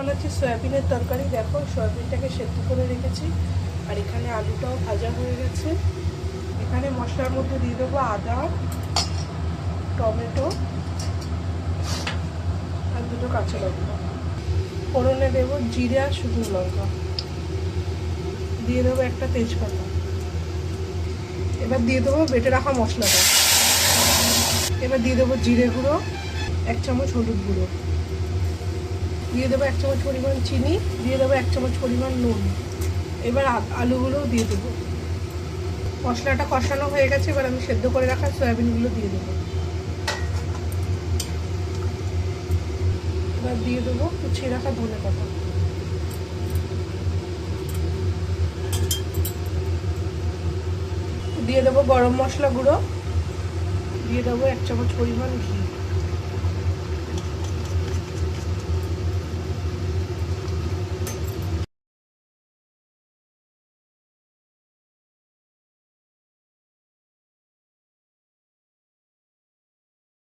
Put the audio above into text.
বানাচ্ছি সয়াবিনের তরকারি। দেখো সয়াবিনটাকে সেদ্ধ করে রেখেছি, আর এখানে আলুটাও ভাজা হয়ে গেছে। এখানে মশলার মধ্যে দিয়ে দেবো আদা, টমেটো আর দুটো কাঁচা লঙ্কা। ফোড়নে দেবো জিরে আর শুকনো লঙ্কা, দিয়ে দেবো একটা তেজপাতা। এবার দিয়ে দেবো বেটে রাখা মশলাটা। এবার দিয়ে দেবো জিরে গুঁড়ো, 1 চামচ হলুদ গুঁড়ো, দিয়ে দেবো 1 চামচ পরিমাণ চিনি, দিয়ে দেবো 1 চামচ পরিমাণ নুন। এবার আলুগুলোও দিয়ে দেবো। মশলাটা কষানো হয়ে গেছে, এবার আমি সেদ্ধ করে রাখা সয়াবিনগুলো দিয়ে দেবো। এবার দিয়ে দেবো কুচিয়ে রাখা ধনেপাতা। দিয়ে দেবো গরম মশলা গুঁড়ো, দিয়ে দেবো 1 চামচ পরিমাণ ঘি।